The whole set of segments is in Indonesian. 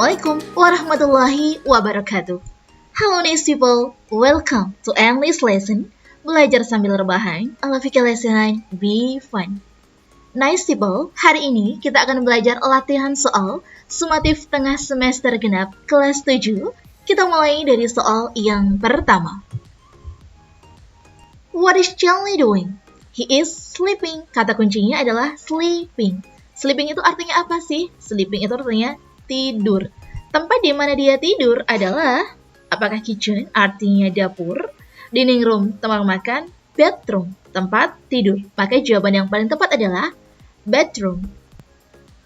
Assalamualaikum warahmatullahi wabarakatuh. Halo nice people, welcome to English lesson. Belajar sambil rebahan, Alafika lesson, be fun. Nice people, hari ini kita akan belajar latihan soal sumatif tengah semester genap kelas 7. Kita mulai dari soal yang pertama. What is Charlie doing? He is sleeping. Kata kuncinya adalah sleeping. Sleeping itu artinya apa sih? Sleeping itu artinya tidur. Tempat di mana dia tidur adalah apakah kitchen artinya dapur, dining room tempat makan, bedroom tempat tidur. Maka jawaban yang paling tepat adalah bedroom.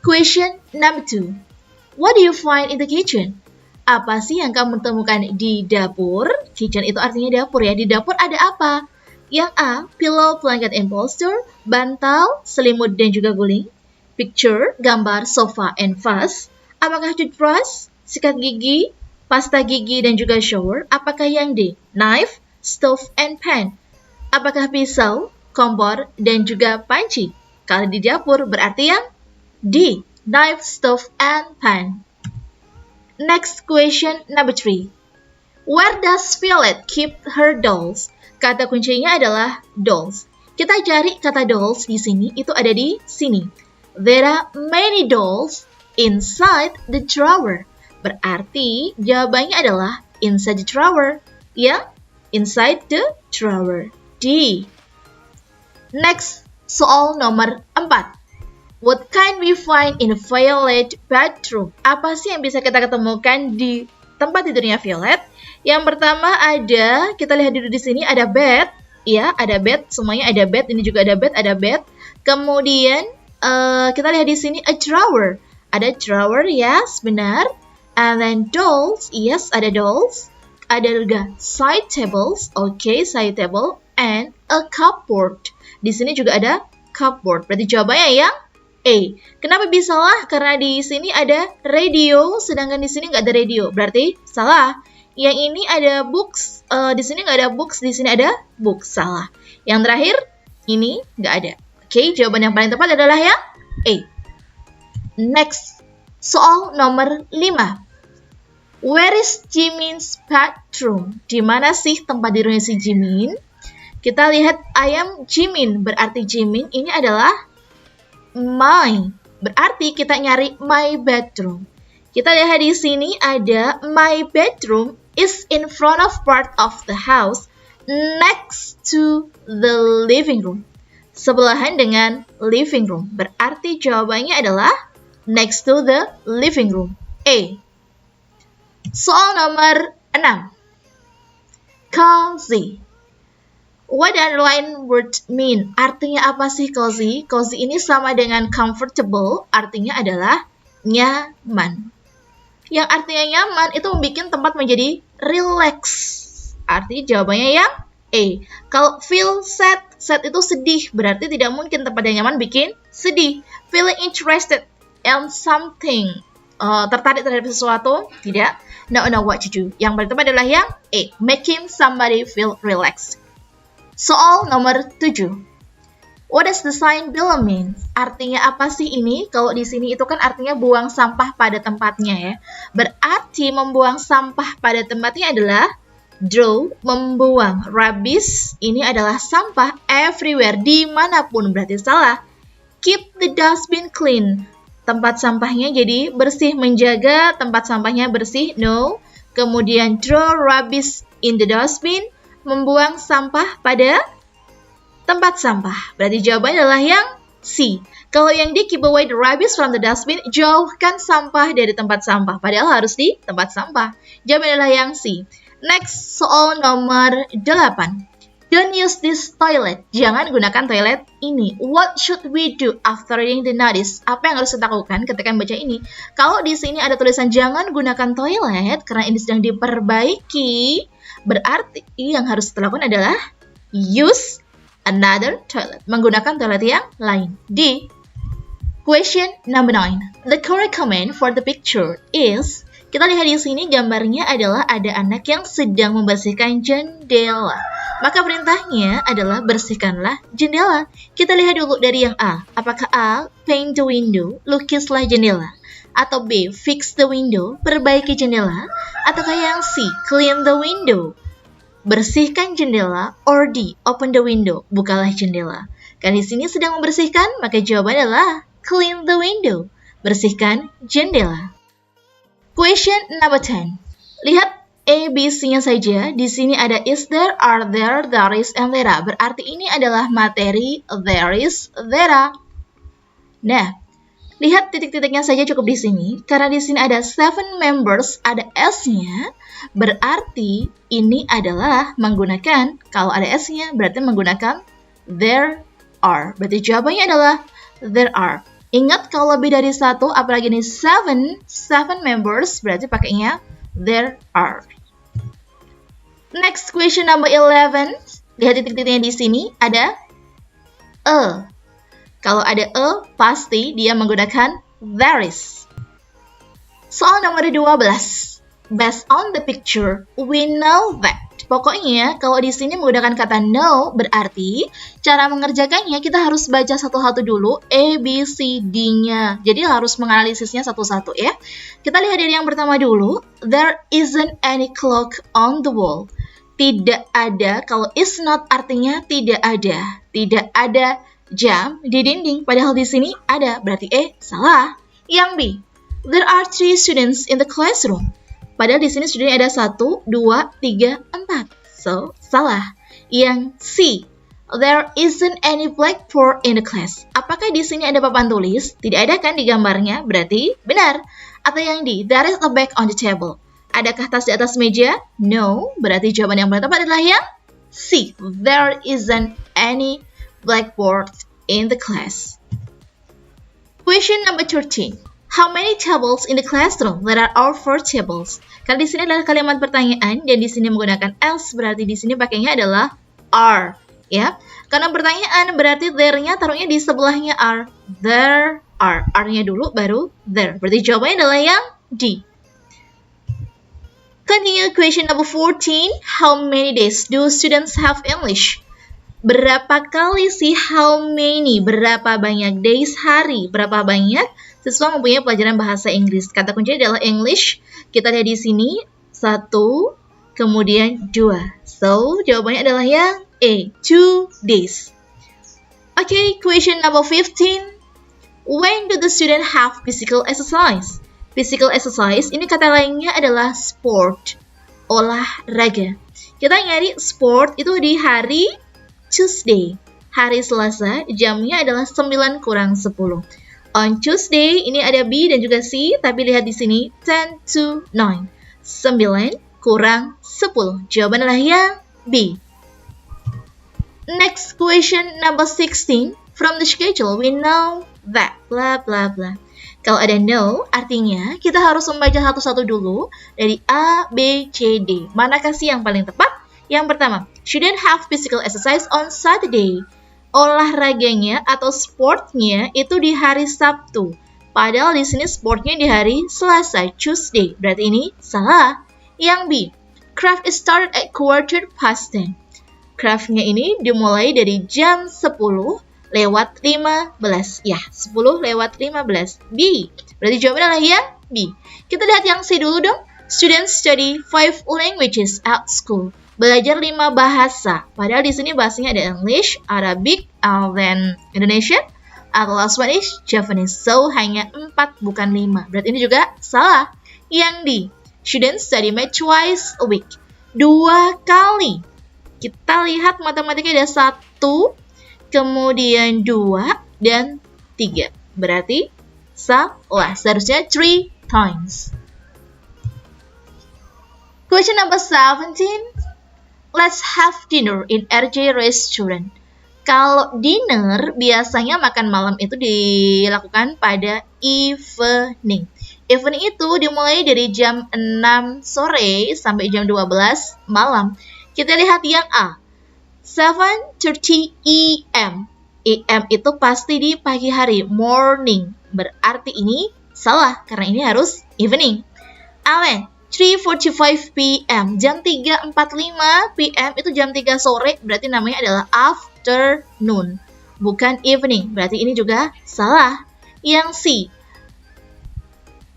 Question number 2. What do you find in the kitchen? Apa sih yang kamu temukan di dapur? Kitchen itu artinya dapur ya. Di dapur ada apa? Yang A, pillow, blanket, and bolster, bantal, selimut, dan juga guling. Picture, gambar, sofa, and vase. Apakah toothbrush, sikat gigi, pasta gigi, dan juga shower? Apakah yang D, knife, stove, and pan? Apakah pisau, kompor, dan juga panci? Kalau di dapur berarti yang D, knife, stove, and pan. Next question number 3. Where does Violet keep her dolls? Kata kuncinya adalah dolls. Kita cari kata dolls di sini, itu ada di sini. There are many dolls inside the drawer. Berarti jawabannya adalah inside the drawer. Ya, inside the drawer. D. Next, soal nomor 4. What can we find in Violet bedroom? Apa sih yang bisa kita ketemukan di tempat tidurnya Violet? Yang pertama ada, kita lihat dulu di sini ada bed. Ya, ada bed, semuanya ada bed. Ini juga ada bed, ada bed. Kemudian kita lihat di sini a drawer. Ada drawer, yes, benar. And then dolls, yes, ada dolls. Ada juga side tables, okay, side table. And a cupboard. Di sini juga ada cupboard. Berarti jawabannya yang A. Kenapa bisa salah? Karena di sini ada radio, sedangkan di sini nggak ada radio. Berarti salah. Yang ini ada books, di sini nggak ada books, di sini ada books. Salah. Yang terakhir, ini nggak ada. Oke, jawaban yang paling tepat adalah yang A. Next, soal nomor 5. Where is Jimin's bedroom? Di mana sih tempat tidurnya si Jimin? Kita lihat I am Jimin, berarti Jimin ini adalah my. Berarti kita nyari my bedroom. Kita lihat di sini ada my bedroom is in front of part of the house next to the living room. Sebelahan dengan living room. Berarti jawabannya adalah next to the living room. A. Soal nomor 6. Cozy. What the underline word mean? Artinya apa sih cozy? Cozy ini sama dengan comfortable. Artinya adalah nyaman. Yang artinya nyaman itu membuat tempat menjadi relax. Artinya jawabannya yang A. Kalau feel sad, sad itu sedih. Berarti tidak mungkin tempat yang nyaman bikin sedih. Feeling interested in something. Tertarik terhadap sesuatu? Tidak. No, what to do. Yang paling tepat adalah yang A. Making somebody feel relaxed. Soal nomor 7. What does the sign below mean? Artinya apa sih ini? Kalau di sini itu kan artinya buang sampah pada tempatnya ya. Berarti membuang sampah pada tempatnya adalah draw, membuang. Rubbish, ini adalah sampah everywhere, dimanapun. Berarti salah. Keep the dustbin clean. Tempat sampahnya jadi bersih, menjaga tempat sampahnya bersih. No. Kemudian throw rubbish in the dustbin, membuang sampah pada tempat sampah. Berarti jawabannya adalah yang C. Kalau yang D, keep away the rubbish from the dustbin, jauhkan sampah dari tempat sampah. Padahal harus di tempat sampah. Jawabannya adalah yang C. Next, soal nomor 8. Don't use this toilet. Jangan gunakan toilet ini. What should we do after reading the notice? Apa yang harus kita lakukan ketika membaca ini? Kalau di sini ada tulisan jangan gunakan toilet karena ini sedang diperbaiki, berarti yang harus kita lakukan adalah use another toilet. Menggunakan toilet yang lain. D. Question number 9. The correct comment for the picture is, kita lihat di sini gambarnya adalah ada anak yang sedang membersihkan jendela. Maka perintahnya adalah bersihkanlah jendela. Kita lihat dulu dari yang A. Apakah A, paint the window, lukislah jendela? Atau B, fix the window, perbaiki jendela? Ataukah yang C, clean the window, bersihkan jendela? Or D, open the window, bukalah jendela. Karena di sini sedang membersihkan, maka jawabannya adalah clean the window, bersihkan jendela. Question number 10. Lihat A, B, C-nya saja. Di sini ada is there, are there, is, and there are. Berarti ini adalah materi there is, there are. Nah, lihat titik-titiknya saja cukup di sini. Karena di sini ada 7 members, ada S-nya. Berarti ini adalah menggunakan, kalau ada S-nya berarti menggunakan there are. Berarti jawabannya adalah there are. Ingat kalau lebih dari 1, apalagi ini 7 members, berarti pakainya there are. Next question number 11. Lihat titik-titiknya di sini ada a. Kalau ada a, pasti dia menggunakan there is. Soal nomor 12. Based on the picture, we know that. Pokoknya kalau di sini menggunakan kata know, berarti cara mengerjakannya kita harus baca satu-satu dulu A, B, C, D-nya. Jadi harus menganalisisnya satu-satu ya. Kita lihat dari yang pertama dulu. There isn't any clock on the wall. Tidak ada, kalau is not artinya tidak ada. Tidak ada jam di dinding, padahal di sini ada. Berarti E salah. Yang B, there are 3 students in the classroom. Padahal di sini studentnya ada 1, 2, 3, 4. So, salah. Yang C, there isn't any blackboard in the class. Apakah di sini ada papan tulis? Tidak ada kan di gambarnya? Berarti benar. Atau yang D, there is a bag on the table. Adakah tas di atas meja? No. Berarti jawaban yang paling tepat adalah yang C, there isn't any blackboard in the class. Question number 13. How many tables in the classroom? There are all 4 tables. Karena di sini adalah kalimat pertanyaan dan di sini menggunakan else, berarti di sini pakainya adalah are, ya. Karena pertanyaan berarti there-nya taruhnya di sebelahnya are. There are. Are-nya dulu baru there. Berarti jawabannya adalah yang D. Continue question number 14. How many days do students have English? Berapa kali sih how many? Berapa banyak days, hari? Berapa banyak siswa mempunyai pelajaran bahasa Inggris? Kata kuncinya adalah English. Kita lihat di sini 1, kemudian 2. So, jawabannya adalah yang A, 2 days. Okay, question number 15. When do the student have physical exercise? Physical exercise, ini kata lainnya adalah sport, olahraga. Kita nyari sport itu di hari Tuesday. Hari Selasa, jamnya adalah 9 kurang 10. On Tuesday, ini ada B dan juga C, tapi lihat di sini 10 to 9. 9 kurang 10. Jawaban adalah yang B. Next question number 16. From the schedule, we know that blah blah blah. Kalau ada know, artinya kita harus membaca satu-satu dulu dari A, B, C, D. Manakah sih yang paling tepat? Yang pertama, shouldn't have physical exercise on Saturday. Olahraganya atau sportnya itu di hari Sabtu. Padahal di sini sportnya di hari Selasa, Tuesday. Berarti ini salah. Yang B, craft is started at 10:15. Craftnya ini dimulai dari jam 10 lewat 15. Ya, 10 lewat 15. B. Berarti jawabannya adalah yang B. Kita lihat yang C dulu dong. Students study 5 languages at school. Belajar 5 bahasa. Padahal di sini bahasanya ada English, Arabic, then Indonesian. Atau last one is Japanese. So, hanya 4 bukan 5. Berarti ini juga salah. Yang D. Students study math twice a week. 2 kali. Kita lihat matematikanya ada 1, kemudian 2, dan 3. Berarti salah. Seharusnya 3 times. Question number 17. Let's have dinner in RJ restaurant. Kalau dinner, biasanya makan malam itu dilakukan pada evening. Evening itu dimulai dari jam 6 sore sampai jam 12 malam. Kita lihat yang A. 7:30 AM. AM itu pasti di pagi hari, morning. Berarti ini salah, karena ini harus evening. Alan, 3:45 PM. Jam 3:45 PM itu jam 3 sore, berarti namanya adalah afternoon, bukan evening. Berarti ini juga salah. Yang C.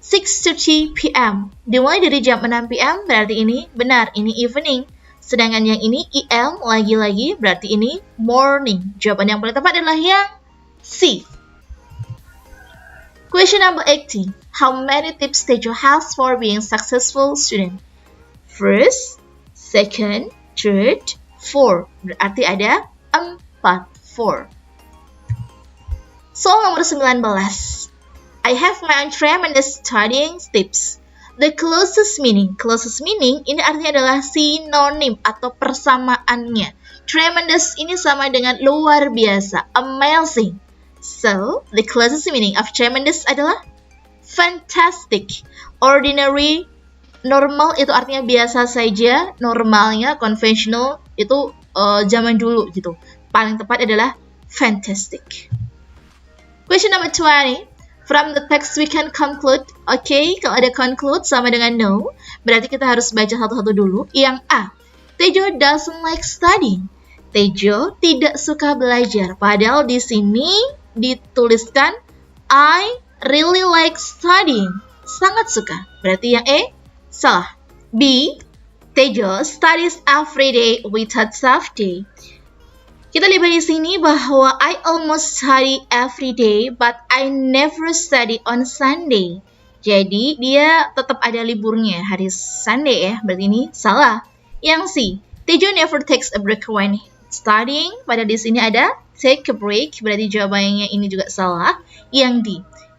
6:30 p.m. Dimulai dari jam 6 p.m. berarti ini benar, ini evening. Sedangkan yang ini EM lagi-lagi berarti ini morning. Jawaban yang paling tepat adalah yang C. Question number 80. How many tips Tejo has for being successful student? First, second, third, four. Berarti ada 4. Soal nomor 19. I have my own tremendous studying tips. The closest meaning ini artinya adalah sinonim atau persamaannya. Tremendous ini sama dengan luar biasa, amazing. So, the closest meaning of tremendous adalah fantastic. Ordinary, normal itu artinya biasa saja, normalnya, conventional itu zaman dulu gitu. Paling tepat adalah fantastic. Question number 20. From the text we can conclude. Oke, kalau ada conclude sama dengan no, berarti kita harus baca satu-satu dulu. Yang A, Tejo doesn't like studying. Tejo tidak suka belajar. Padahal di sini dituliskan I really like studying. Sangat suka. Berarti yang E salah. B, Tejo studies every day without self day. Kita lihat di sini bahwa I almost study every day but I never study on Sunday. Jadi dia tetap ada liburnya hari Sunday ya. Berarti ini salah. Yang C, Tejo never takes a break when studying. Pada di sini ada take a break. Berarti jawabannya ini juga salah. Yang D,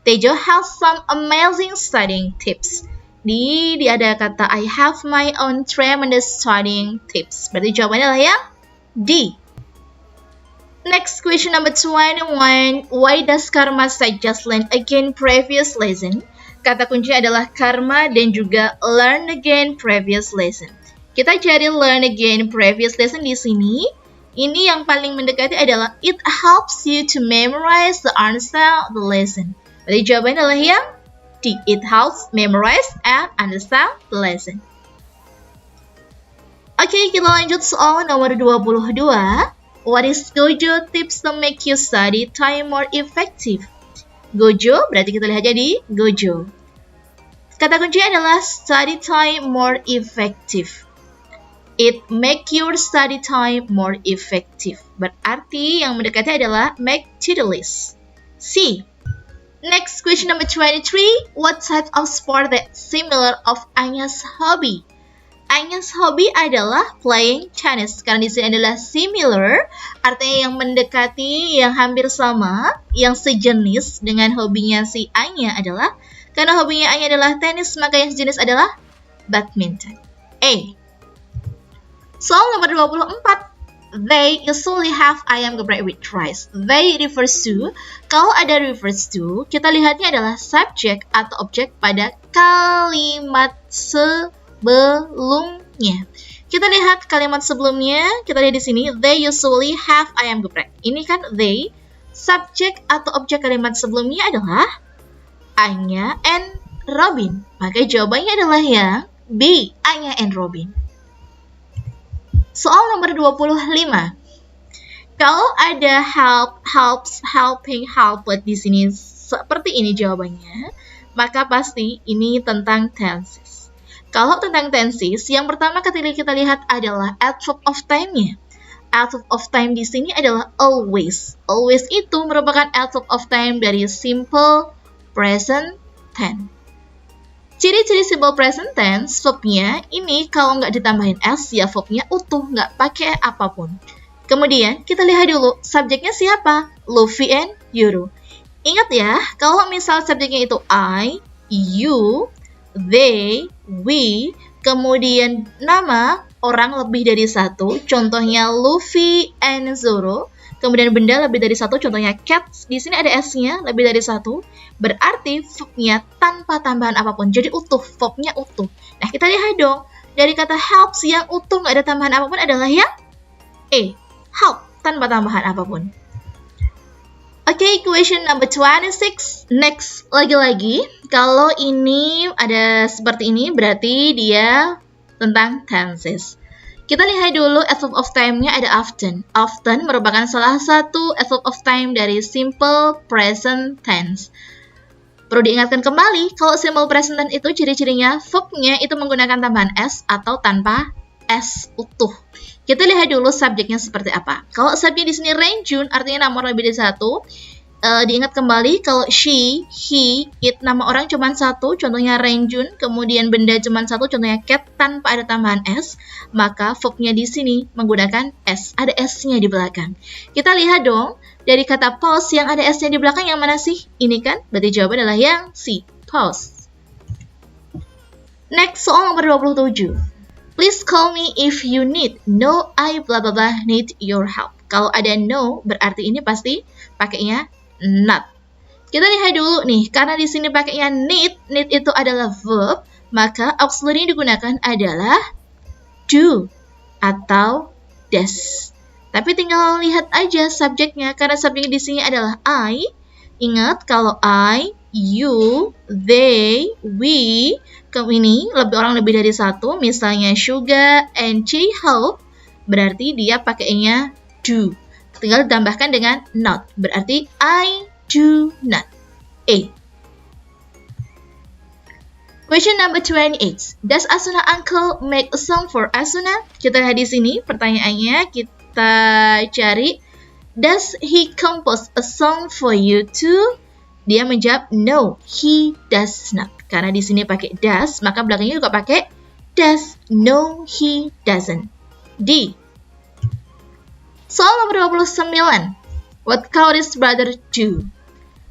Tejo has some amazing studying tips. Di ada kata I have my own tremendous studying tips. Berarti jawabannya adalah yang D. Next question number 21. Why does Karma suggest learn again previous lesson? Kata kunci adalah karma dan juga learn again previous lesson. Kita cari learn again previous lesson di sini. Ini yang paling mendekati adalah it helps you to memorize the answer of the lesson. Jadi jawabannya adalah yang D. It helps memorize and understand the lesson. Oke, kita lanjut soal nomor 22. What is Gojo tips to make your study time more effective? Gojo, berarti kita lihat jadi Gojo. Kata kunci adalah study time more effective. It make your study time more effective. Berarti yang mendekati adalah make to the list. C. Next question number 23. What type of sport that similar of Anya's hobby? Anya's hobby adalah playing tennis. Karena di sini adalah similar, artinya yang mendekati, yang hampir sama, yang sejenis dengan hobinya si Anya adalah, karena hobinya Anya adalah tenis, maka yang sejenis adalah badminton. A. Soal nomor 24. They usually have ayam geprek with rice. They refers to, kalau ada refers to, kita lihatnya adalah subjek atau objek pada kalimat sebelumnya. Kita lihat kalimat sebelumnya, kita lihat di sini, they usually have ayam geprek. Ini kan they, subjek atau objek kalimat sebelumnya adalah Anya and Robin. Maka jawabannya adalah yang B, Anya and Robin. Soal nomor 25. Kalau ada help, helps, helping, helped di sini seperti ini jawabannya, maka pasti ini tentang tenses. Kalau tentang tenses, yang pertama ketika kita lihat adalah adverb of time-nya. Adverb of time di sini adalah always. Always itu merupakan adverb of time dari simple present tense. Ciri-ciri simple present tense, verbnya ini kalau nggak ditambahin s, ya verbnya utuh, nggak pakai apapun. Kemudian kita lihat dulu subjeknya siapa? Luffy and Yuru. Ingat ya, kalau misal subjeknya itu I, you, they, we, kemudian nama orang lebih dari satu, contohnya Luffy and Zoro. Kemudian benda lebih dari satu, contohnya cat. Di sini ada s-nya, lebih dari satu. Berarti verbnya tanpa tambahan apapun. Jadi utuh, verbnya utuh. Nah, kita lihat dong. Dari kata helps yang utuh, nggak ada tambahan apapun adalah yang E. Help, tanpa tambahan apapun. Oke, question number 26. Next, lagi-lagi. Kalau ini ada seperti ini, berarti dia tentang tenses. Kita lihat dulu adverb of time-nya ada often. Often merupakan salah satu adverb of time dari simple present tense. Perlu diingatkan kembali, kalau simple present tense itu ciri-cirinya verbnya itu menggunakan tambahan S atau tanpa S utuh. Kita lihat dulu subjeknya seperti apa. Kalau subjek di sini Renjun, artinya nomor lebih dari satu. Diingat kembali kalau she, he, it nama orang cuma satu, contohnya Renjun, kemudian benda cuma satu, contohnya cat tanpa ada tambahan S, maka verbnya di sini menggunakan S, ada S-nya di belakang. Kita lihat dong, dari kata pause yang ada S-nya di belakang yang mana sih? Ini kan, berarti jawaban adalah yang C, pause. Next, soal nomor 27. Please call me if you need. No, I blah blah blah need your help. Kalau ada no, berarti ini pasti pakainya not. Kita lihat dulu nih, karena di sini pakainya need itu adalah verb, maka auxiliary yang digunakan adalah do atau does. Tapi tinggal lihat aja subjeknya, karena subjeknya di sini adalah I. Ingat kalau I, you, they, we, ini orang lebih dari satu, misalnya Suga and she help, berarti dia pakainya do. Tinggal ditambahkan dengan not, berarti I do not. A. Question number 28. Does Asuna uncle make a song for Asuna? Kita lihat di sini pertanyaannya, kita cari. Does he compose a song for you too? Dia menjawab no, he does not. Karena di sini pakai does, maka belakangnya juga pakai does. No, he doesn't. D. Soal nomor 29. What Claudia's brother do?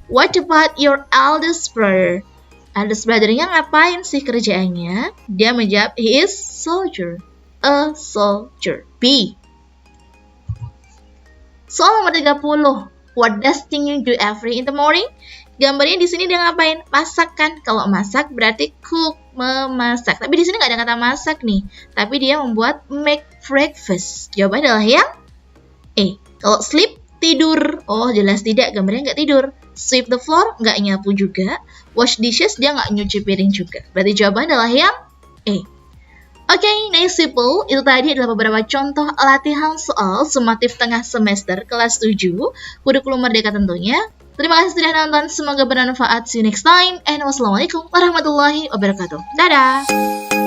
What about your eldest brother? Eldest brother-nya ngapain sih kerjaannya? Dia menjawab, he is soldier. A soldier. B. Soal nomor 30. What does Tingyu do every in the morning? Gambarnya di sini dia ngapain? Masak kan? Kalau masak berarti cook, memasak. Tapi di sini nggak ada kata masak nih. Tapi dia membuat make breakfast. Jawabannya adalah yang kalau sleep, tidur. Oh, jelas tidak, gambarnya nggak tidur. Sweep the floor, nggak nyapu juga. Wash dishes, dia nggak nyuci piring juga. Berarti jawabannya adalah yang A. Oke, next simple. Itu tadi adalah beberapa contoh latihan soal sumatif tengah semester kelas 7. Kurikulum Merdeka tentunya. Terima kasih sudah nonton, semoga bermanfaat. See you next time. And wassalamualaikum warahmatullahi wabarakatuh. Dadah!